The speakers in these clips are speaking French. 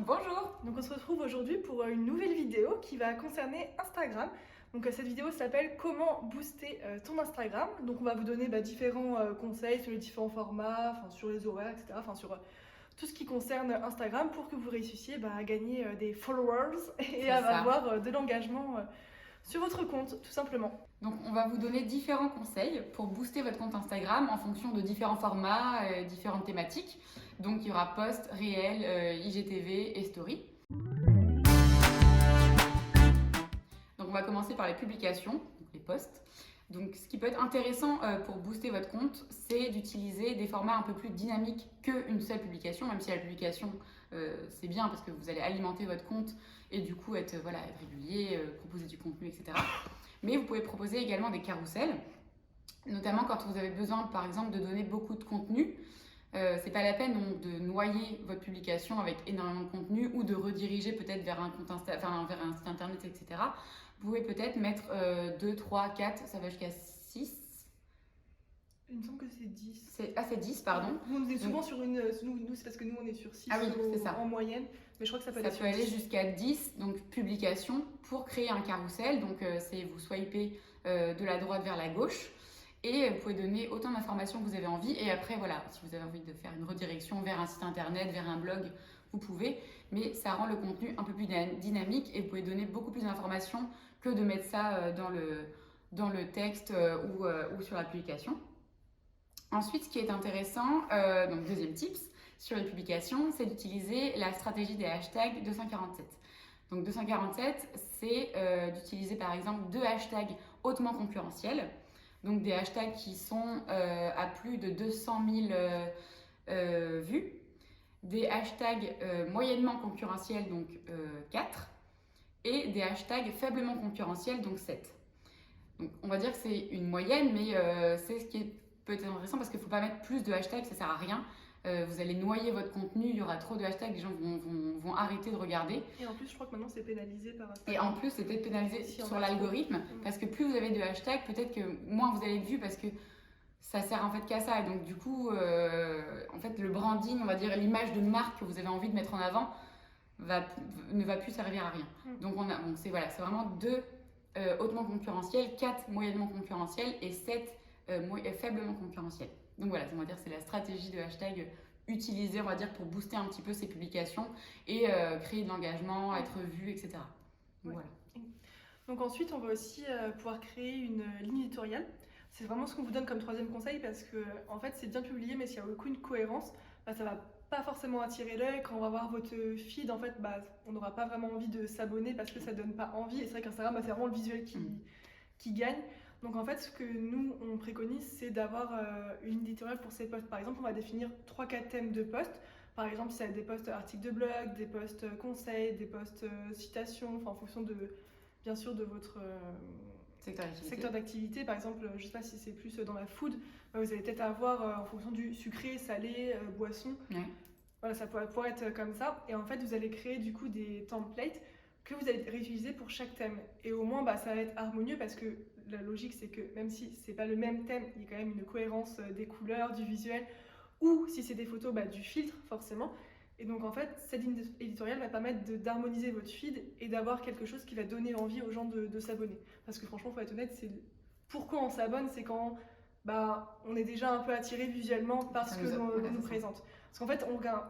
Bonjour. Donc on se retrouve aujourd'hui pour une nouvelle vidéo qui va concerner Instagram. Donc cette vidéo s'appelle comment booster ton Instagram. Donc on va vous donner différents conseils sur les différents formats, sur les horaires, etc. Sur tout ce qui concerne Instagram pour que vous réussissiez à gagner des followers et à avoir de l'engagement sur votre compte, tout simplement. Donc on va vous donner différents conseils pour booster votre compte Instagram en fonction de différents formats, différentes thématiques. Donc il y aura post, réel, IGTV et story. Donc on va commencer par les publications, donc les posts. Donc ce qui peut être intéressant pour booster votre compte, c'est d'utiliser des formats un peu plus dynamiques qu'une seule publication, même si la publication c'est bien parce que vous allez alimenter votre compte et du coup être régulier, proposer du contenu, etc. Mais vous pouvez proposer également des carousels, notamment quand vous avez besoin par exemple de donner beaucoup de contenu. C'est pas la peine donc, de noyer votre publication avec énormément de contenu ou de rediriger peut-être vers un compte vers un site internet, etc. Vous pouvez peut-être mettre 2, 3, 4, ça va jusqu'à 6. Il me semble que c'est 10. C'est 10, pardon. Nous, on est souvent sur une. Nous c'est parce que nous, on est sur 6 en moyenne. Mais je crois que ça peut aller jusqu'à 10, donc publications, pour créer un carrousel. Donc, c'est vous swipez de la droite vers la gauche. Et vous pouvez donner autant d'informations que vous avez envie. Et après, voilà, si vous avez envie de faire une redirection vers un site internet, vers un blog, vous pouvez. Mais ça rend le contenu un peu plus dynamique et vous pouvez donner beaucoup plus d'informations que de mettre ça dans le texte ou sur la publication. Ensuite, ce qui est intéressant, donc deuxième tips sur les publications, c'est d'utiliser la stratégie des hashtags 247. Donc 247, c'est d'utiliser par exemple 2 hashtags hautement concurrentiels. Donc des hashtags qui sont à plus de 200 000 vues. Des hashtags moyennement concurrentiels, donc 4. Et des hashtags faiblement concurrentiels, donc 7. Donc on va dire que c'est une moyenne, mais c'est ce qui est peut-être intéressant parce qu'il ne faut pas mettre plus de hashtags, ça ne sert à rien. Vous allez noyer votre contenu, il y aura trop de hashtags, les gens vont arrêter de regarder. Et en plus, je crois que maintenant c'est pénalisé par Instagram. Et en plus, c'est peut-être pénalisé sur l'algorithme parce que plus vous avez de hashtags, peut-être que moins vous allez de vues parce que ça sert en fait qu'à ça. Et donc, du coup, en fait, le branding, on va dire l'image de marque que vous avez envie de mettre en avant ne va plus servir à rien. Donc, c'est vraiment 2 hautement concurrentiels, 4 moyennement concurrentiels et 7 faiblement concurrentiels. Donc voilà, on va dire c'est la stratégie de hashtag utilisée, on va dire, pour booster un petit peu ces publications et créer de l'engagement, être vu, etc. Donc, voilà. Donc ensuite, on va aussi pouvoir créer une ligne éditoriale. C'est vraiment ce qu'on vous donne comme 3e conseil parce que en fait, c'est bien publié, mais s'il n'y a aucune cohérence, ça va pas forcément attirer l'œil. Quand on va voir votre feed, en fait, on n'aura pas vraiment envie de s'abonner parce que ça donne pas envie. Et c'est vrai qu'Instagram, c'est vraiment le visuel qui gagne. Donc en fait, ce que nous, on préconise, c'est d'avoir une éditoriale pour ces posts. Par exemple, on va définir 3-4 thèmes de posts. Par exemple, si ça va être des posts articles de blog, des posts conseils, des posts citations, en fonction bien sûr de votre secteur d'activité. Par exemple, je ne sais pas si c'est plus dans la food, vous allez peut-être avoir en fonction du sucré, salé, boisson. Ouais. Voilà, ça pourrait être comme ça. Et en fait, vous allez créer du coup des templates que vous allez réutiliser pour chaque thème. Et au moins, ça va être harmonieux parce que la logique, c'est que même si c'est pas le même thème, il y a quand même une cohérence des couleurs, du visuel, ou si c'est des photos, du filtre, forcément. Et donc, en fait, cette ligne éditoriale va permettre d'harmoniser votre feed et d'avoir quelque chose qui va donner envie aux gens de s'abonner. Parce que franchement, faut être honnête, c'est pourquoi on s'abonne, c'est quand on est déjà un peu attiré visuellement par ce que l'on nous présente. Parce qu'en fait,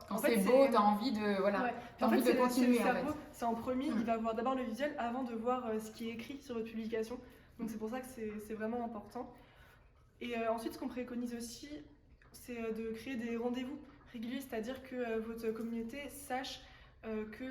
quand c'est beau, t'as envie de continuer. C'est en premier, il va voir d'abord le visuel avant de voir ce qui est écrit sur votre publication. Donc c'est pour ça que c'est vraiment important. Et ensuite, ce qu'on préconise aussi, c'est de créer des rendez-vous réguliers, c'est-à-dire que votre communauté sache que,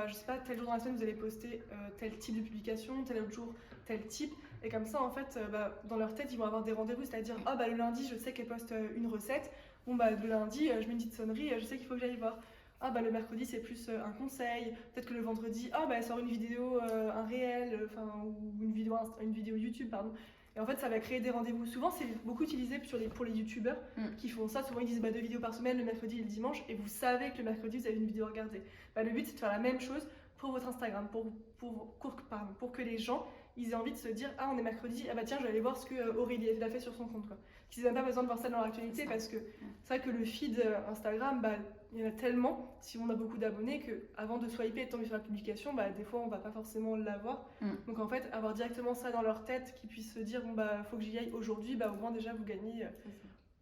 je sais pas, tel jour dans la semaine, vous allez poster tel type de publication, tel autre jour, tel type. Et comme ça, en fait, dans leur tête, ils vont avoir des rendez-vous, c'est-à-dire, le lundi, je sais qu'elle poste une recette. Le lundi, je mets une petite sonnerie, je sais qu'il faut que j'aille voir. Le mercredi, c'est plus un conseil. Peut-être que le vendredi, elle sort une vidéo, un réel, ou une vidéo YouTube, pardon. Et en fait, ça va créer des rendez-vous. Souvent, c'est beaucoup utilisé pour les youtubeurs qui font ça. Souvent, ils disent 2 vidéos par semaine, le mercredi et le dimanche. Et vous savez que le mercredi, vous avez une vidéo à regarder. Le but, c'est de faire la même chose pour votre Instagram, pour que les gens ils aient envie de se dire ah on est mercredi, ah bah tiens je vais aller voir ce que Aurélie a fait sur son compte quoi. Qu'ils n'ont pas besoin de voir ça dans l'actualité parce que c'est vrai que le feed Instagram, bah, il y en a tellement, si on a beaucoup d'abonnés, qu'avant de swiper et de tomber sur la publication, bah, des fois on va pas forcément l'avoir. Donc en fait, avoir directement ça dans leur tête, qu'ils puissent se dire bon bah faut que j'y aille aujourd'hui, bah au moins déjà vous gagnez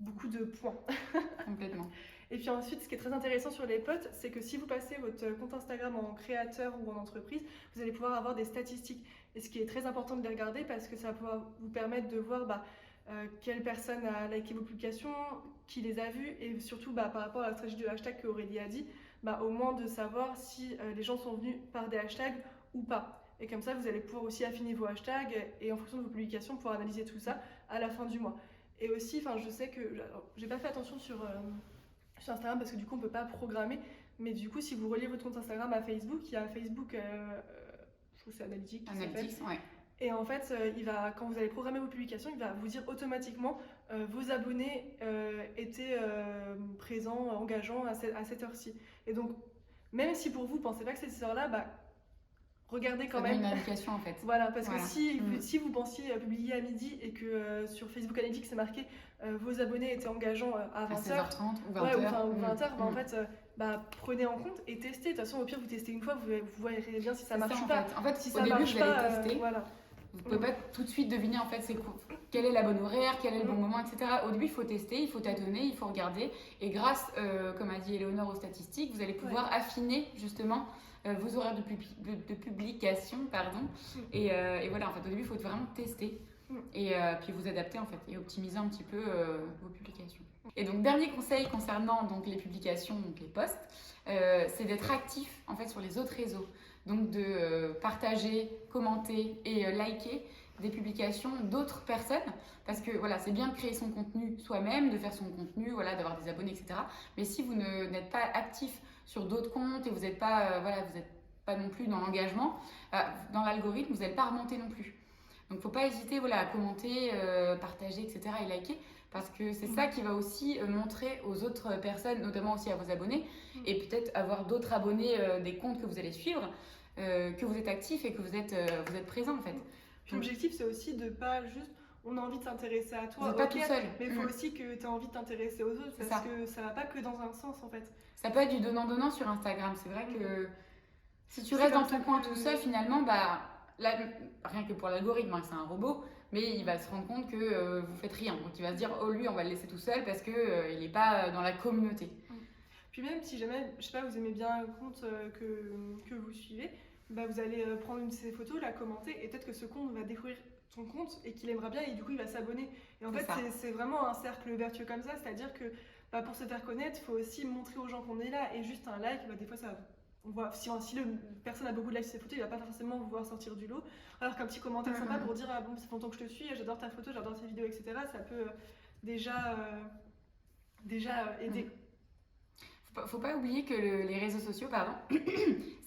beaucoup de points. Complètement. Et puis ensuite, ce qui est très intéressant sur les potes, c'est que si vous passez votre compte Instagram en créateur ou en entreprise, vous allez pouvoir avoir des statistiques. Et ce qui est très important de les regarder parce que ça va pouvoir vous permettre de voir quelle personne a liké vos publications, qui les a vues, et surtout par rapport à la stratégie de hashtag que Aurélie a dit, au moins de savoir si les gens sont venus par des hashtags ou pas. Et comme ça, vous allez pouvoir aussi affiner vos hashtags et en fonction de vos publications, pouvoir analyser tout ça à la fin du mois. Et aussi, je sais que j'ai pas fait attention sur Instagram parce que du coup on peut pas programmer, mais du coup si vous reliez votre compte Instagram à Facebook, il y a Facebook, je trouve que c'est Analytics qui Analytics, s'appelle. ouais. Et en fait, quand vous allez programmer vos publications, il va vous dire automatiquement vos abonnés étaient présents, engageants à cette heure-ci. Et donc, même si pour vous ne pensez pas que c'est cette heure-là, regardez quand même. Une indication en fait. Voilà, parce que si vous pensiez publier à midi et que sur Facebook Analytics c'est marqué vos abonnés étaient engageants à 20h, 16h30 ou 20h. ou 20h, en fait, prenez en compte et testez. De toute façon, au pire, vous testez une fois, vous verrez bien si ça marche ou pas. En fait, si au ça début, marche vous allez pas, tester. Voilà. Vous pouvez pas tout de suite deviner en fait quel est la bonne horaire, quel est le bon moment, etc. Au début, il faut tester, il faut tâtonner, il faut regarder. Et grâce, comme a dit Éléonore, aux statistiques, vous allez pouvoir affiner justement vos horaires de publication. Et voilà, en fait, au début, il faut vraiment tester et puis vous adapter en fait et optimiser un petit peu vos publications. Et donc, dernier conseil concernant donc, les publications, donc les posts, c'est d'être actif en fait sur les autres réseaux. Donc de partager, commenter et liker des publications d'autres personnes parce que voilà, c'est bien de créer son contenu soi-même, de faire son contenu, voilà, d'avoir des abonnés, etc. Mais si vous n'êtes pas actif sur d'autres comptes et vous n'êtes pas, vous n'êtes pas non plus dans l'engagement, dans l'algorithme, vous n'allez pas remonter non plus. Donc il ne faut pas hésiter à commenter, partager, etc. et liker. Parce que c'est ça qui va aussi montrer aux autres personnes, notamment aussi à vos abonnés, et peut-être avoir d'autres abonnés des comptes que vous allez suivre, que vous êtes actif et que vous êtes présent en fait. Puis l'objectif c'est aussi de pas juste, on a envie de s'intéresser à toi, vous n'êtes pas tout seul. Mais il faut aussi que tu aies envie de t'intéresser aux autres parce que ça va pas que dans un sens en fait. Ça peut être du donnant-donnant sur Instagram. C'est vrai que si tu restes dans ton coin tout seul, finalement, là, rien que pour l'algorithme, c'est un robot, mais il va se rendre compte que vous faites rien. Donc il va se dire, oh lui, on va le laisser tout seul parce qu'il n'est pas dans la communauté. Puis même si jamais, je sais pas, vous aimez bien un compte que vous suivez, vous allez prendre une de ces photos, la commenter, et peut-être que ce compte va découvrir ton compte et qu'il aimera bien et du coup il va s'abonner. Et en fait c'est vraiment un cercle vertueux comme ça, c'est-à-dire que pour se faire connaître, il faut aussi montrer aux gens qu'on est là, et juste un like, des fois ça... On voit, si la personne a beaucoup de likes sur ses photos, il va pas forcément vouloir sortir du lot. Alors qu'un petit commentaire sympa pour dire ah bon, ça fait longtemps que je te suis, j'adore ta photo, j'adore tes vidéos, etc. Ça peut déjà aider. Faut pas oublier que les réseaux sociaux,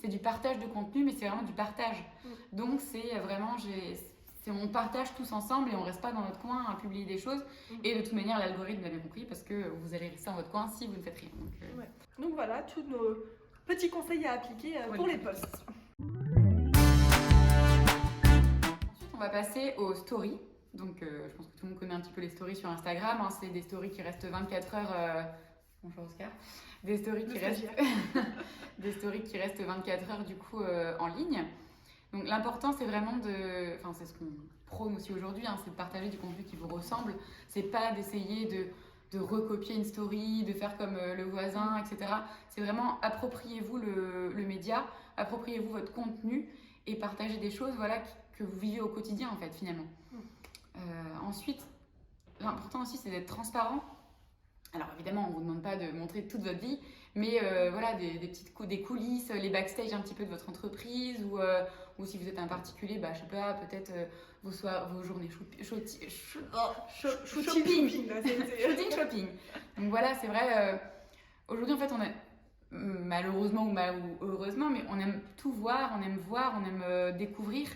c'est du partage de contenu, mais c'est vraiment du partage. Donc c'est vraiment, on partage tous ensemble et on reste pas dans notre coin à publier des choses. Et de toute manière, l'algorithme l'a bien compris parce que vous allez rester dans votre coin si vous ne faites rien. Donc voilà, tous nos petits conseils à appliquer pour les posts. Ensuite, on va passer aux stories. Donc, je pense que tout le monde connaît un petit peu les stories sur Instagram. C'est des stories qui restent 24 heures. Bonjour Oscar. Des stories qui restent 24 heures du coup en ligne. Donc, l'important, c'est vraiment c'est ce qu'on prône aussi aujourd'hui, c'est de partager du contenu qui vous ressemble. C'est pas d'essayer de recopier une story, de faire comme le voisin, etc. C'est vraiment appropriez-vous le média, appropriez-vous votre contenu et partagez des choses que vous vivez au quotidien en fait finalement. Ensuite, l'important aussi c'est d'être transparent. Alors évidemment, on ne vous demande pas de montrer toute votre vie, mais des coulisses, les backstage un petit peu de votre entreprise ou si vous êtes un particulier, je sais pas, peut-être vos journées shopping. Donc voilà, c'est vrai, aujourd'hui en fait on a malheureusement ou heureusement, mais on aime tout voir, on aime découvrir.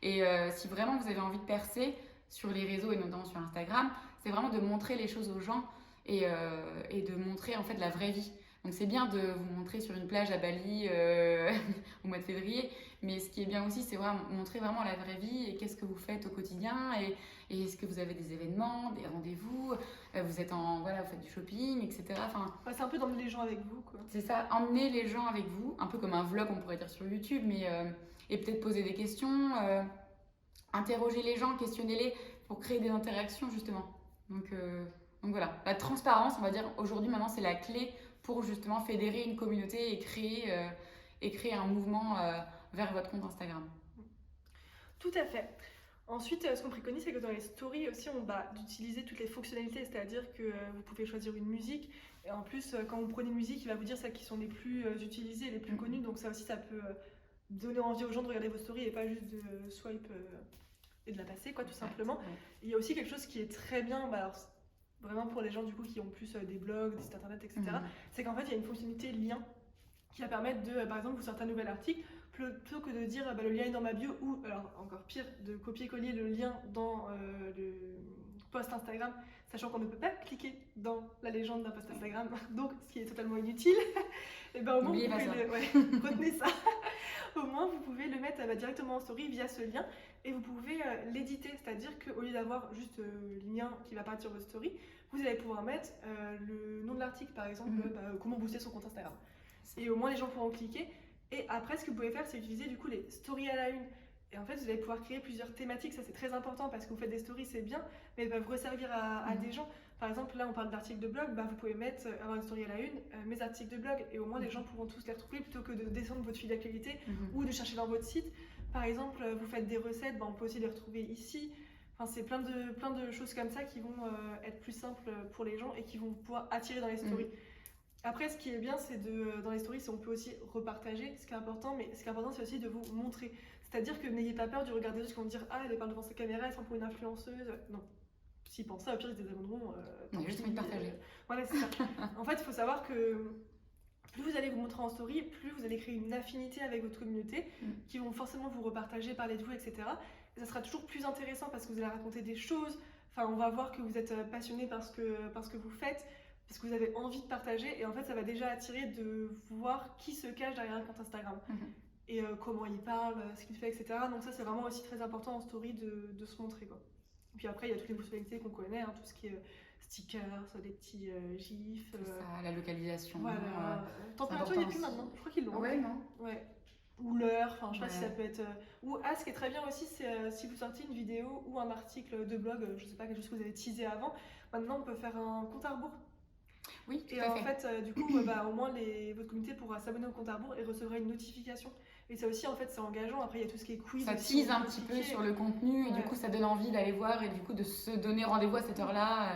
Et si vraiment vous avez envie de percer sur les réseaux et notamment sur Instagram, c'est vraiment de montrer les choses aux gens et de montrer en fait la vraie vie. Donc c'est bien de vous montrer sur une plage à Bali au mois de février, mais ce qui est bien aussi, c'est vraiment montrer vraiment la vraie vie et qu'est-ce que vous faites au quotidien et est-ce que vous avez des événements, des rendez-vous, vous êtes voilà, vous faites du shopping, etc. Enfin, c'est un peu d'emmener les gens avec vous, quoi. c'est ça, emmener les gens avec vous, un peu comme un vlog, on pourrait dire sur YouTube, mais et peut-être poser des questions, interroger les gens, questionner-les pour créer des interactions justement. Donc voilà, la transparence, on va dire aujourd'hui maintenant, c'est la clé pour justement fédérer une communauté et créer un mouvement vers votre compte Instagram. Tout à fait. Ensuite, ce qu'on préconise, c'est que dans les stories aussi, on va d'utiliser toutes les fonctionnalités, c'est-à-dire que vous pouvez choisir une musique, et en plus, quand vous prenez une musique, il va vous dire celles qui sont les plus utilisées, les plus connues, donc ça aussi, ça peut donner envie aux gens de regarder vos stories et pas juste de swipe et de la passer, quoi, tout simplement. Ouais. Il y a aussi quelque chose qui est très bien, alors, vraiment pour les gens du coup qui ont plus des blogs, des sites internet, etc., c'est qu'en fait, il y a une fonctionnalité lien qui va permettre de, par exemple, vous sortez un nouvel article, plutôt que de dire le lien est dans ma bio, ou alors encore pire, de copier-coller le lien dans le post Instagram, sachant qu'on ne peut pas cliquer dans la légende d'un post Instagram, donc ce qui est totalement inutile. Et ben au moins vous pouvez retenez ça. Au moins vous pouvez le mettre directement en story via ce lien et vous pouvez l'éditer, c'est-à-dire qu'au lieu d'avoir juste le lien qui va apparaître sur votre story, vous allez pouvoir mettre le nom de l'article, par exemple, comment booster son compte Instagram. Et au moins les gens pourront cliquer. Et après, ce que vous pouvez faire, c'est utiliser du coup les stories à la une. Et en fait, vous allez pouvoir créer plusieurs thématiques. Ça, c'est très important parce que vous faites des stories, c'est bien, mais elles peuvent resservir à des gens. Par exemple, là, on parle d'articles de blog. Vous pouvez avoir une story à la une, mes articles de blog, et au moins les gens pourront tous les retrouver plutôt que de descendre votre fil d'actualité ou de chercher dans votre site. Par exemple, vous faites des recettes, on peut aussi les retrouver ici. Enfin, c'est plein de choses comme ça qui vont être plus simples pour les gens et qui vont pouvoir attirer dans les stories. Après, ce qui est bien, c'est dans les stories, on peut aussi repartager, ce qui est important, mais ce qui est important, c'est aussi de vous montrer. C'est-à-dire que n'ayez pas peur du regard des autres qui vont dire « Ah, elle parle devant sa caméra, elle se prend pour une influenceuse. » Non. S'ils pensent ça, au pire, ils se désabonneront. On a juste envie de partager. Voilà, c'est ça. En fait, il faut savoir que plus vous allez vous montrer en story, plus vous allez créer une affinité avec votre communauté, qui vont forcément vous repartager, parler de vous, etc. Et ça sera toujours plus intéressant parce que vous allez raconter des choses. Enfin, on va voir que vous êtes passionné par ce que vous faites, parce que vous avez envie de partager, et en fait ça va déjà attirer de voir qui se cache derrière un compte Instagram et comment il parle, ce qu'il fait, etc. Donc ça c'est vraiment aussi très important en story de se montrer, quoi. Et puis après il y a toutes les fonctionnalités qu'on connaît, tout ce qui est stickers, des petits gifs. Ça, la localisation. Voilà. Température il n'y a plus maintenant, je crois qu'ils l'ont. Ouais, non. Ouais. Ou l'heure, enfin je sais pas si ça peut être. Ou ce qui est très bien aussi, c'est si vous sortez une vidéo ou un article de blog, je sais pas, quelque chose que vous avez teasé avant, maintenant on peut faire un compte à rebours. Oui, tout et à en fait, du coup, au moins votre communauté pourra s'abonner au compte à rebours et recevra une notification. Et ça aussi, en fait, c'est engageant. Après, il y a tout ce qui est quiz. ça aussi, tease un petit peu sur le contenu et du coup, ça donne envie d'aller voir et du coup de se donner rendez-vous à cette heure-là.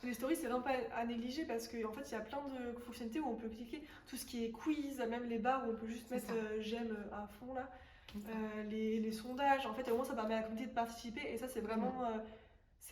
Les stories, c'est vraiment pas à négliger parce qu'en fait, il y a plein de fonctionnalités où on peut cliquer. Tout ce qui est quiz, même les barres où on peut juste mettre j'aime à fond là. Les sondages, en fait, au moins, ça permet à la communauté de participer et ça, c'est vraiment.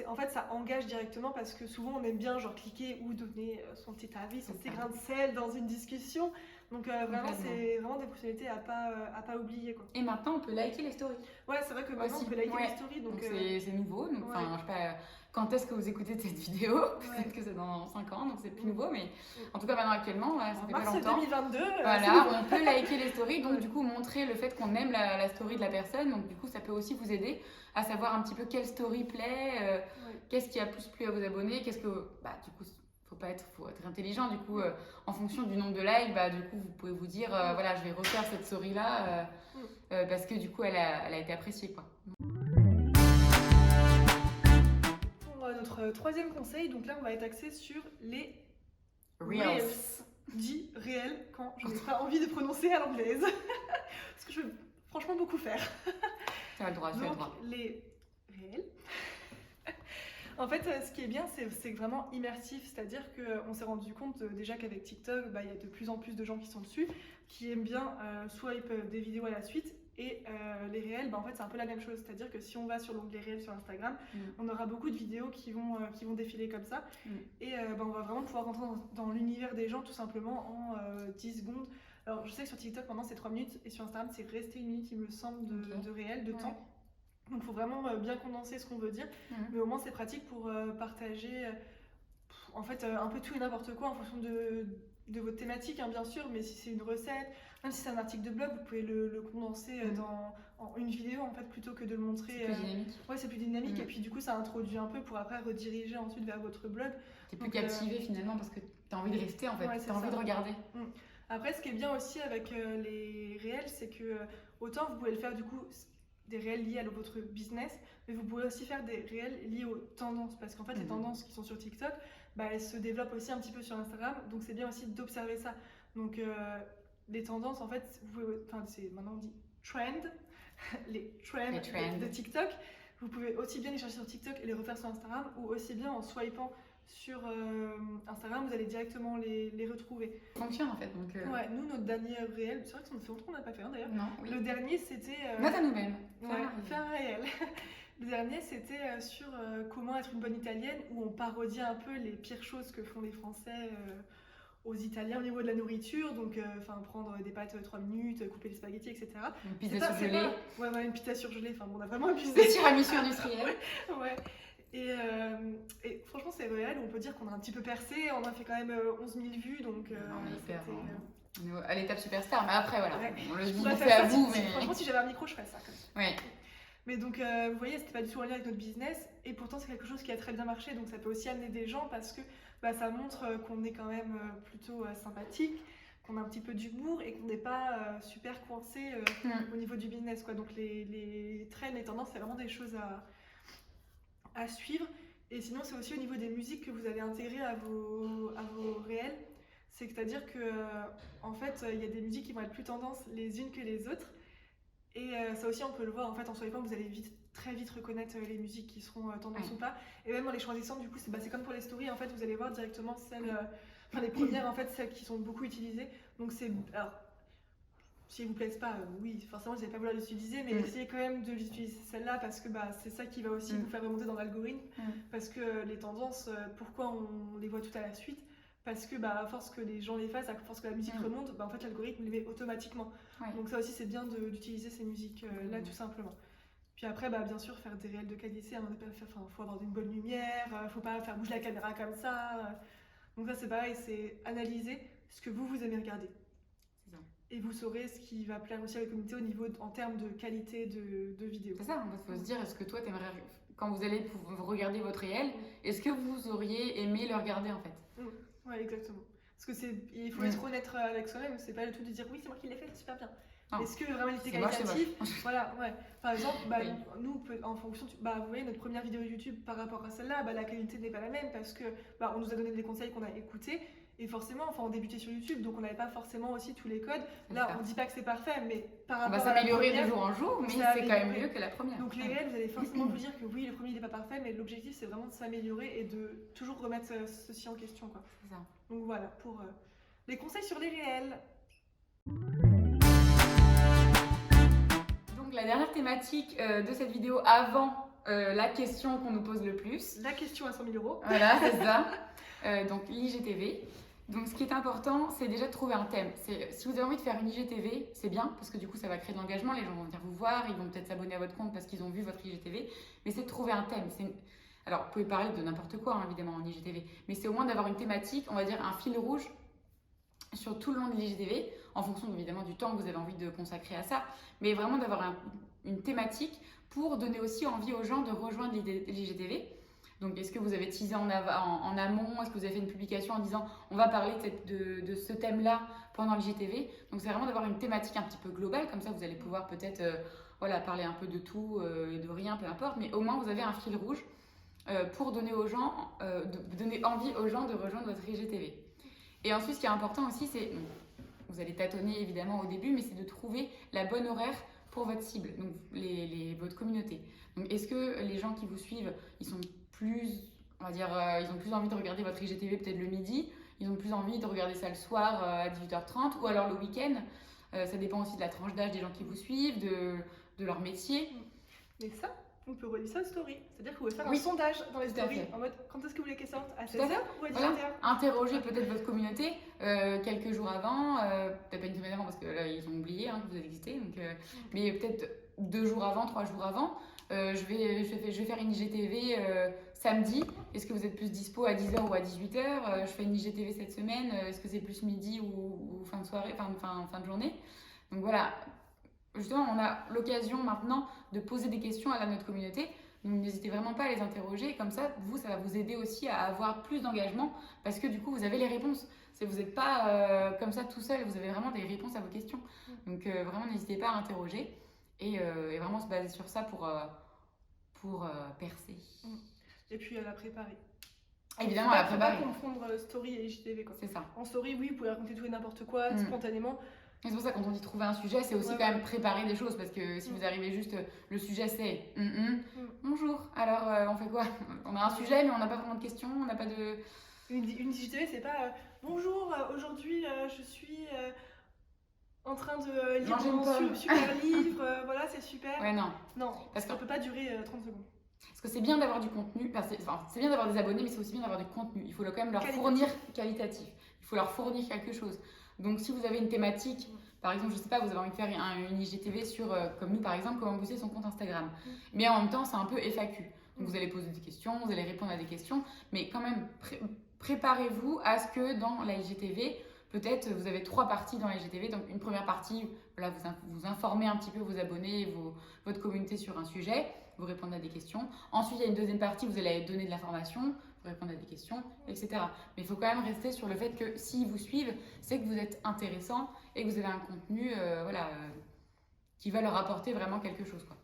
En fait, ça engage directement parce que souvent on aime bien cliquer ou donner son petit avis, son petit grain de sel dans une discussion. Donc vraiment, c'est vraiment des fonctionnalités à pas oublier, quoi. Et maintenant, on peut liker les stories. Ouais, c'est vrai que maintenant on peut liker les stories. Donc c'est nouveau. Donc, je sais pas quand est-ce que vous écoutez cette vidéo. Peut-être que c'est dans 5 ans, donc c'est plus nouveau. Mais en tout cas, maintenant actuellement, ça fait pas longtemps. 2022. Voilà, on peut liker les stories. Donc du coup, montrer le fait qu'on aime la story de la personne. Donc du coup, ça peut aussi vous aider à savoir un petit peu quelle story plaît, qu'est-ce qui a plus plu à vos abonnés, qu'est-ce que, du coup, faut être intelligent, du coup, en fonction du nombre de likes, du coup, vous pouvez vous dire, voilà, je vais refaire cette story-là, parce que du coup, elle a été appréciée, quoi. Pour notre troisième conseil, donc là, on va être axé sur les Reels. Dit réel quand je n'ai pas envie de prononcer à l'anglaise, parce que je veux franchement beaucoup faire. Tu as le droit, tu as le droit. Les réels. En fait, ce qui est bien, c'est vraiment immersif, c'est-à-dire qu'on s'est rendu compte déjà qu'avec TikTok, il y a de plus en plus de gens qui sont dessus, qui aiment bien swipe des vidéos à la suite, et les réels, en fait, c'est un peu la même chose, c'est-à-dire que si on va sur l'onglet réels sur Instagram, on aura beaucoup de vidéos qui vont défiler comme ça, et on va vraiment pouvoir rentrer dans l'univers des gens tout simplement en 10 secondes. Alors, je sais que sur TikTok, maintenant, c'est 3 minutes, et sur Instagram, c'est resté 1 minute, il me semble, de réel, de temps. Donc il faut vraiment bien condenser ce qu'on veut dire, mais au moins c'est pratique pour partager en fait un peu tout et n'importe quoi en fonction de votre thématique, hein, bien sûr, mais si c'est une recette, même si c'est un article de blog, vous pouvez le condenser en une vidéo en fait plutôt que de le montrer. C'est plus dynamique. Ouais, c'est plus dynamique et puis du coup ça introduit un peu pour après rediriger ensuite vers votre blog. T'es plus captivé finalement parce que t'as envie de rester en fait, ouais, t'as envie de regarder. Après, ce qui est bien aussi avec les réels, c'est que autant vous pouvez le faire du coup des réels liés à votre business, mais vous pouvez aussi faire des réels liés aux tendances, parce qu'en fait les tendances qui sont sur TikTok, bah, elles se développent aussi un petit peu sur Instagram, donc c'est bien aussi d'observer ça. Donc les tendances, en fait, vous pouvez, enfin maintenant on dit trend, les trends de TikTok, vous pouvez aussi bien les chercher sur TikTok et les refaire sur Instagram, ou aussi bien en swipant sur Instagram, vous allez directement les retrouver. Ça fonctionne en fait. Donc, ouais, nous, notre dernier réel, c'est vrai que ça fait longtemps qu'on n'a pas fait d'ailleurs. Non, oui. Le dernier, c'était. Note à nous-mêmes. Faire un réel. Le dernier, c'était sur comment être une bonne italienne, où on parodie un peu les pires choses que font les Français aux Italiens au niveau de la nourriture. Donc, prendre des pâtes 3 minutes, couper les spaghettis, etc. Une pizza surgelée. Ouais, une pizza surgelée. Enfin, bon, on a vraiment abusé. Le tiramisu industriel. Ouais. Et franchement, c'est réel, on peut dire qu'on a un petit peu percé, on a fait quand même 11 000 vues, donc on est à l'étape superstar, mais après voilà, on le dit fait à vous. Mais... Franchement, si j'avais un micro, je ferais ça. Ouais. Mais donc, vous voyez, c'était pas du tout en lien avec notre business, et pourtant c'est quelque chose qui a très bien marché, donc ça peut aussi amener des gens parce que ça montre qu'on est quand même plutôt sympathique, qu'on a un petit peu d'humour et qu'on n'est pas super coincé au niveau du business, quoi. Donc les trends, les tendances, c'est vraiment des choses à suivre. Et sinon, c'est aussi au niveau des musiques que vous allez intégrer à vos réels. C'est-à-dire que en fait, il y a des musiques qui vont être plus tendance les unes que les autres. Et ça aussi, on peut le voir en fait en swipant, vous allez très vite reconnaître les musiques qui seront tendance ou pas. Et même en les choisissant, du coup, c'est comme pour les stories, en fait, vous allez voir directement celles, les premières, en fait, celles qui sont beaucoup utilisées. Donc alors, si elles vous plaisent pas, oui, forcément, vous n'allez pas vouloir les utiliser, mais essayez quand même de l'utiliser celle-là parce que c'est ça qui va aussi vous faire remonter dans l'algorithme. Parce que les tendances, pourquoi on les voit tout à la suite? Parce que à force que les gens les fassent, à force que la musique remonte, en fait l'algorithme les met automatiquement. Donc ça aussi c'est bien d'utiliser ces musiques là tout simplement. Puis après bien sûr faire des réels de qualité, faut avoir une bonne lumière, faut pas faire bouger la caméra comme ça. Donc ça c'est pareil, c'est analyser ce que vous aimez regarder. Et vous saurez ce qui va plaire aussi à la communauté au niveau en termes de qualité de vidéo. C'est ça, il faut se dire, est-ce que toi t'aimerais, quand vous allez regarder votre réel, est-ce que vous auriez aimé le regarder en fait? Ouais, exactement. Parce que il faut être honnête avec soi-même, c'est pas le tout de dire oui, c'est moi qui l'ai fait, c'est super bien. Est-ce que vraiment il était qualitatif? Voilà, ouais. Par exemple, nous, en fonction, vous voyez, notre première vidéo YouTube par rapport à celle-là, la qualité n'est pas la même parce que on nous a donné des conseils qu'on a écoutés. Et forcément, on débutait sur YouTube, donc on n'avait pas forcément aussi tous les codes. Là, on dit pas que c'est parfait, mais par rapport à la première, on va s'améliorer de jour en jour, mais c'est quand même mieux que la première. Donc les réels, vous allez forcément vous dire que oui, le premier il n'est pas parfait, mais l'objectif c'est vraiment de s'améliorer et de toujours remettre ceci en question, quoi. C'est ça. Donc voilà pour les conseils sur les réels. Donc la dernière thématique de cette vidéo avant la question qu'on nous pose le plus. La question à 100 000 euros. Voilà, c'est ça. Donc l'IGTV. Donc ce qui est important, c'est déjà de trouver un thème. Si vous avez envie de faire une IGTV, c'est bien, parce que du coup ça va créer de l'engagement, les gens vont venir vous voir, ils vont peut-être s'abonner à votre compte parce qu'ils ont vu votre IGTV, mais c'est de trouver un thème. Alors vous pouvez parler de n'importe quoi évidemment en IGTV, mais c'est au moins d'avoir une thématique, on va dire un fil rouge sur tout le long de l'IGTV, en fonction évidemment du temps que vous avez envie de consacrer à ça, mais vraiment d'avoir une thématique pour donner aussi envie aux gens de rejoindre l'IGTV. Donc, est-ce que vous avez teasé en amont? Est-ce que vous avez fait une publication en disant on va parler de ce thème-là pendant l'IGTV? Donc, c'est vraiment d'avoir une thématique un petit peu globale. Comme ça, vous allez pouvoir peut-être parler un peu de tout et de rien, peu importe. Mais au moins, vous avez un fil rouge pour donner donner envie aux gens de rejoindre votre IGTV. Et ensuite, ce qui est important aussi, c'est, vous allez tâtonner évidemment au début, mais c'est de trouver la bonne horaire pour votre cible, donc votre communauté. Donc, est-ce que les gens qui vous suivent, ils sont on va dire, ils ont plus envie de regarder votre IGTV peut-être le midi, ils ont plus envie de regarder ça le soir à 18h30 ou alors le week-end. Ça dépend aussi de la tranche d'âge des gens qui vous suivent, de leur métier. Mais ça, on peut relier ça aux stories. C'est-à-dire que vous pouvez faire un sondage dans les stories en mode quand est-ce que vous voulez qu'elles sortent? À 16h ou à 18h? Voilà. Interrogez peut-être votre communauté quelques jours avant, peut-être pas une semaine avant parce que là ils ont oublié que vous existez, mais peut-être 2 jours avant, 3 jours avant. je vais faire une IGTV samedi. Est-ce que vous êtes plus dispo à 10h ou à 18h? Je fais une IGTV cette semaine. Est-ce que c'est plus midi ou fin de soirée, fin de journée? Donc voilà, justement, on a l'occasion maintenant de poser des questions à notre communauté. Donc n'hésitez vraiment pas à les interroger. Comme ça, ça va vous aider aussi à avoir plus d'engagement parce que du coup, vous avez les réponses. Vous n'êtes pas comme ça tout seul, vous avez vraiment des réponses à vos questions. Donc vraiment, n'hésitez pas à interroger et vraiment se baser sur ça pour percer. Et puis à la préparer. Évidemment, à la préparer. Faut pas confondre story et IGTV. C'est ça. En story, oui, vous pouvez raconter tout et n'importe quoi, spontanément. Et c'est pour ça quand on dit trouver un sujet, c'est aussi quand même préparer des choses parce que si vous arrivez juste, le sujet c'est bonjour, alors on fait quoi? On a un sujet mais on n'a pas vraiment de questions, on n'a pas de... Une IGTV, c'est pas bonjour, aujourd'hui je suis en train de lire mon super livre, voilà, c'est super. Ouais, non. Non, parce que ça peut pas durer 30 secondes. Parce que c'est bien d'avoir du contenu, c'est bien d'avoir des abonnés, mais c'est aussi bien d'avoir du contenu. Il faut quand même leur fournir qualitatif. Il faut leur fournir quelque chose. Donc si vous avez une thématique, par exemple, je sais pas, vous avez envie de faire une IGTV sur, comme nous par exemple, comment booster son compte Instagram. Mais en même temps, c'est un peu FAQ. Donc vous allez poser des questions, vous allez répondre à des questions, mais quand même, préparez-vous à ce que dans la IGTV, peut-être vous avez 3 parties dans la IGTV. Donc une première partie, voilà, vous informez un petit peu vos abonnés et votre communauté sur un sujet, vous répondez à des questions. Ensuite, il y a une deuxième partie, vous allez donner de l'information, vous répondez à des questions, etc. Mais il faut quand même rester sur le fait que s'ils vous suivent, c'est que vous êtes intéressant et que vous avez un contenu qui va leur apporter vraiment quelque chose, quoi.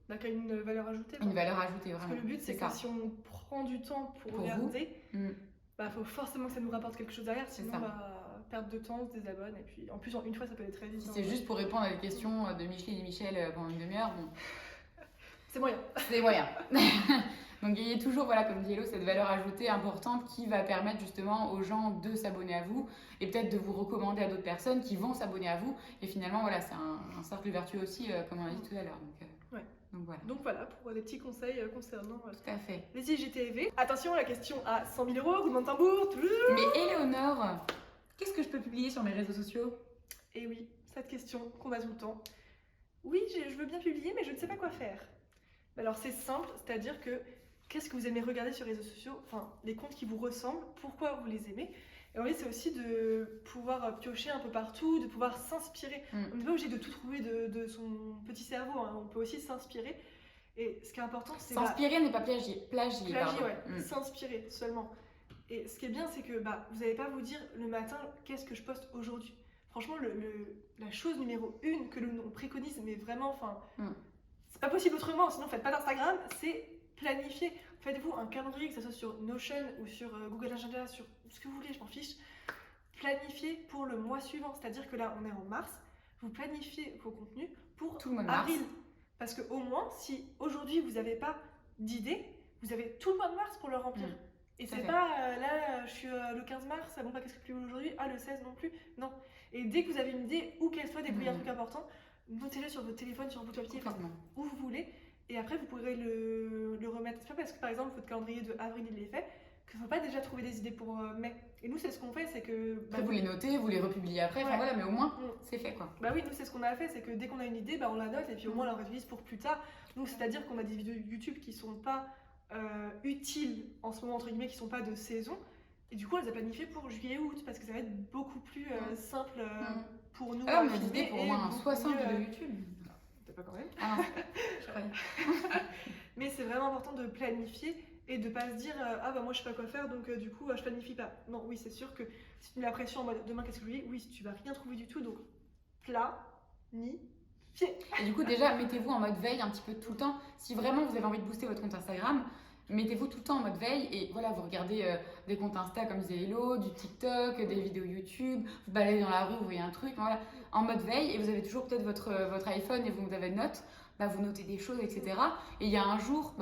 Donc une valeur ajoutée. Une valeur ajoutée, vraiment. Parce que le but, c'est que si on prend du temps pour regarder, il faut forcément que ça nous rapporte quelque chose derrière, sinon perdre de temps, on se désabonne, et puis en plus, une fois, ça peut aller très vite. Si c'est juste pour répondre à des questions de Micheline et Michel pendant une demi-heure, bon... C'est moyen. C'est moyen. Donc il y a toujours, voilà, comme dit Hello, cette valeur ajoutée importante qui va permettre justement aux gens de s'abonner à vous et peut-être de vous recommander à d'autres personnes qui vont s'abonner à vous. Et finalement, voilà, c'est un cercle vertueux aussi, comme on a dit tout à l'heure. Donc voilà. Pour des petits conseils concernant tout à fait. Les IGTV. Attention, la question à 100 000 €, roulement de tambour. Mais Éléonore, qu'est-ce que je peux publier sur mes réseaux sociaux? Et oui, cette question qu'on a tout le temps. Oui, je veux bien publier, mais je ne sais pas quoi faire. Alors c'est simple, c'est-à-dire que qu'est-ce que vous aimez regarder sur les réseaux sociaux, enfin les comptes qui vous ressemblent, pourquoi vous les aimez. Et en fait, c'est aussi de pouvoir piocher un peu partout, de pouvoir s'inspirer. On n'est pas obligé de tout trouver de son petit cerveau, hein. On peut aussi s'inspirer. Et ce qui est important, c'est... S'inspirer n'est pas plagier. Plagier, ouais. S'inspirer seulement. Et ce qui est bien, c'est que vous n'allez pas vous dire le matin, qu'est-ce que je poste aujourd'hui. Franchement, la chose numéro 1 que l'on préconise, mais vraiment, c'est pas possible autrement, sinon faites pas d'Instagram, c'est planifier. Faites-vous un calendrier, que ce soit sur Notion ou sur Google Agenda, sur ce que vous voulez, je m'en fiche. Planifiez pour le mois suivant, c'est-à-dire que là on est en mars, vous planifiez vos contenus pour tout le mois de avril. Mars. Parce qu'au moins, si aujourd'hui vous n'avez pas d'idée, vous avez tout le mois de mars pour le remplir. Et c'est pas là, je suis le 15 mars, bon, qu'est-ce que je publie aujourd'hui? Ah, le 16 non plus. Non. Et dès que vous avez une idée, où qu'elle soit, débrouillez un truc important, notez-le sur votre téléphone, sur un bout de papier, où vous voulez. Et après, vous pourrez le remettre. C'est pas parce que par exemple, votre calendrier de avril il est fait qu'il ne faut pas déjà trouver des idées pour mai. Et nous, c'est ce qu'on fait, c'est que. Après, vous les notez, vous les republiez après, voilà, mais au moins, c'est fait quoi. Oui, nous, c'est ce qu'on a fait, c'est que dès qu'on a une idée, on la note et puis au moins on la réutilise pour plus tard. Donc, c'est-à-dire qu'on a des vidéos YouTube qui sont pas utiles en ce moment, entre guillemets, qui sont pas de saison. Et du coup, on les a planifiées pour juillet-août parce que ça va être beaucoup plus simple pour nous. Alors, on a des idées pour au moins 60 vidéos YouTube. Pas quand même. Ah non, je croyais. Mais c'est vraiment important de planifier et de pas se dire moi je sais pas quoi faire donc du coup je planifie pas. Non, oui, c'est sûr que si tu mets la pression en mode demain qu'est-ce que je lis, oui, tu vas rien trouver du tout, donc planifier. Et du coup déjà mettez-vous en mode veille un petit peu tout le temps. Si vraiment vous avez envie de booster votre compte Instagram, mettez-vous tout le temps en mode veille et voilà, vous regardez des comptes Insta comme disait Hello, du TikTok, des vidéos YouTube, vous baladez dans la rue, vous voyez un truc, voilà, en mode veille et vous avez toujours peut-être votre iPhone et vous avez une note, vous notez des choses, etc. Et il y a un jour,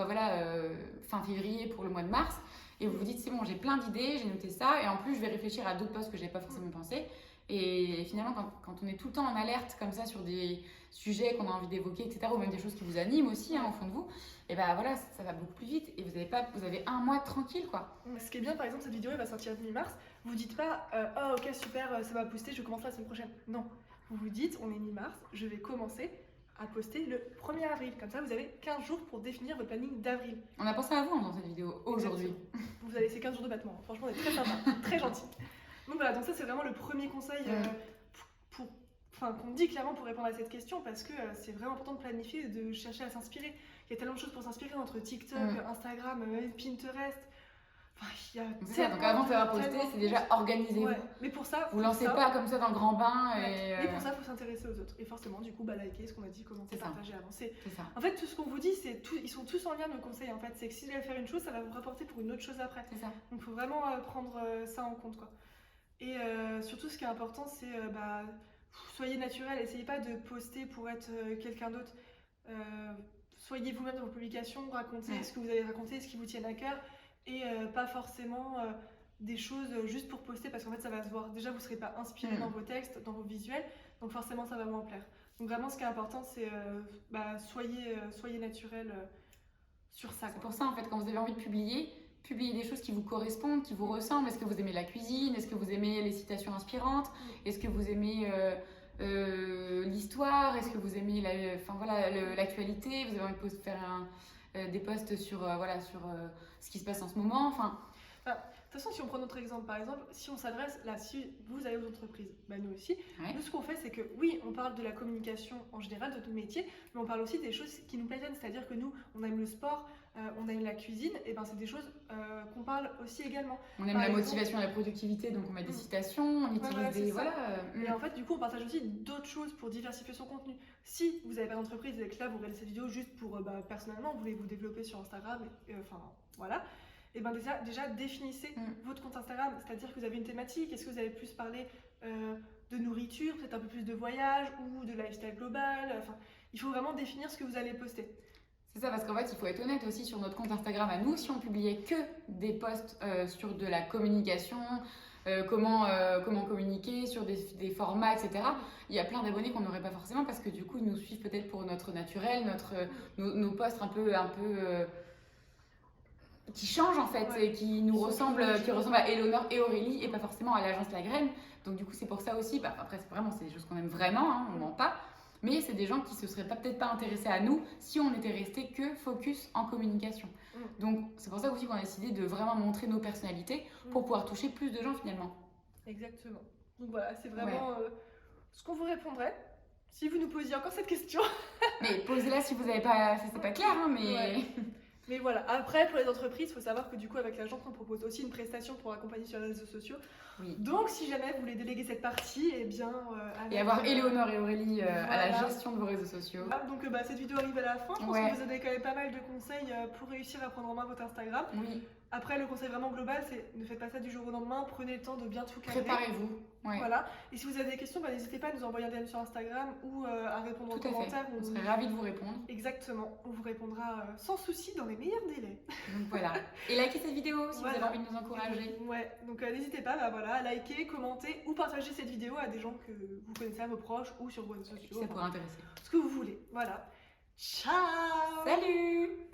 fin février pour le mois de mars, et vous vous dites c'est bon, j'ai plein d'idées, j'ai noté ça et en plus je vais réfléchir à d'autres posts que je n'avais pas forcément pensé. Et finalement, quand on est tout le temps en alerte comme ça sur des sujets qu'on a envie d'évoquer, etc., ou même des choses qui vous animent aussi au fond de vous, et voilà, ça va beaucoup plus vite et vous avez un mois tranquille quoi. Ce qui est bien, par exemple, cette vidéo elle va sortir mi-mars, vous dites pas oh ok super, ça va booster, je commence la semaine prochaine. Non, vous vous dites on est mi-mars, je vais commencer à poster le 1er avril. Comme ça, vous avez 15 jours pour définir votre planning d'avril. On a pensé à vous dans cette vidéo aujourd'hui. Vous avez ces 15 jours de battement. Franchement, on est très sympa, très gentil. Donc voilà, donc ça c'est vraiment le premier conseil qu'on dit clairement pour répondre à cette question, parce que c'est vraiment important de planifier et de chercher à s'inspirer. Il y a tellement de choses pour s'inspirer entre TikTok, Instagram, Pinterest. Enfin, il y a c'est ça, donc avant de faire poster, c'est déjà organisez-vous. Ouais. Mais pour ça, vous lancez pas comme ça dans le grand bain. Mais pour ça, il faut s'intéresser aux autres. Et forcément, du coup, liker ce qu'on a dit, commenter, partager, avancer. En fait, tout ce qu'on vous dit, ils sont tous en lien, nos conseils. En fait, c'est que si vous allez faire une chose, ça va vous rapporter pour une autre chose après. C'est ça. Donc, il faut vraiment prendre ça en compte, quoi. Et surtout, ce qui est important, c'est soyez naturel. Essayez pas de poster pour être quelqu'un d'autre. Soyez vous-même dans vos publications, racontez ce que vous avez raconté, ce qui vous tient à cœur. Et pas forcément des choses juste pour poster, parce qu'en fait ça va se voir. Déjà vous ne serez pas inspiré dans vos textes, dans vos visuels, donc forcément ça va moins plaire. Donc vraiment ce qui est important c'est soyez naturel sur ça. C'est pour ça en fait quand vous avez envie de publier des choses qui vous correspondent, qui vous ressemblent. Est-ce que vous aimez la cuisine? Est-ce que vous aimez les citations inspirantes? Est-ce que vous aimez l'histoire? Est-ce que vous aimez l'actualité? Vous avez envie de faire des posts sur ce qui se passe en ce moment. De toute façon, si on prend notre exemple, par exemple, si on s'adresse, là, si vous avez vos entreprises, nous aussi, nous ce qu'on fait, c'est que oui, on parle de la communication en général, de notre métier, mais on parle aussi des choses qui nous passionnent, c'est-à-dire que nous, on aime le sport, on aime la cuisine, et c'est des choses qu'on parle aussi également. On aime la motivation et la productivité, donc on met des citations, on utilise des... Et en fait, du coup, on partage aussi d'autres choses pour diversifier son contenu. Si vous n'avez pas d'entreprise et que là, vous regardez cette vidéo juste pour, personnellement, vous voulez vous développer sur Instagram, voilà. Et déjà définissez votre compte Instagram, c'est-à-dire que vous avez une thématique. Est-ce que vous allez plus parler de nourriture, peut-être un peu plus de voyage ou de lifestyle global? Il faut vraiment définir ce que vous allez poster. C'est ça, parce qu'en fait, il faut être honnête aussi sur notre compte Instagram à nous. Si on publiait que des posts sur de la communication, comment communiquer, sur des formats, etc., il y a plein d'abonnés qu'on n'aurait pas forcément, parce que du coup, ils nous suivent peut-être pour notre naturel, nos posts un peu qui changent en fait, et qui nous ressemblent, à Eleonore et Aurélie et pas forcément à l'agence La Graine. Donc du coup c'est pour ça aussi, après c'est des choses qu'on aime vraiment, on ment pas, mais c'est des gens qui se seraient peut-être pas intéressés à nous si on était resté que focus en communication. Donc c'est pour ça aussi qu'on a décidé de vraiment montrer nos personnalités pour pouvoir toucher plus de gens finalement. Exactement. Donc voilà, c'est vraiment ce qu'on vous répondrait. Si vous nous posiez encore cette question. Mais posez-la si vous n'avez pas, c'est pas clair, mais... Ouais. Mais voilà, après pour les entreprises, il faut savoir que du coup avec l'agence on propose aussi une prestation pour accompagner sur les réseaux sociaux. Oui. Donc si jamais vous voulez déléguer cette partie, et avoir Eleonore et Aurélie à la gestion de vos réseaux sociaux. Donc cette vidéo arrive à la fin, je pense que vous avez quand même pas mal de conseils pour réussir à prendre en main votre Instagram. Oui. Après le conseil vraiment global c'est ne faites pas ça du jour au lendemain, prenez le temps de bien tout cadrer. Préparez-vous. Voilà. Et si vous avez des questions, n'hésitez pas à nous envoyer un DM sur Instagram ou à répondre en commentaire. On serait ravis de vous répondre. Exactement, on vous répondra sans souci dans les meilleurs délais. Donc voilà. Et likez cette vidéo si vous avez envie de nous encourager. Ouais, donc n'hésitez pas à liker, commenter ou partager cette vidéo à des gens que vous connaissez, à vos proches ou sur vos réseaux sociaux. Ça pourrait intéresser. Ce que vous voulez. Voilà. Ciao! Salut!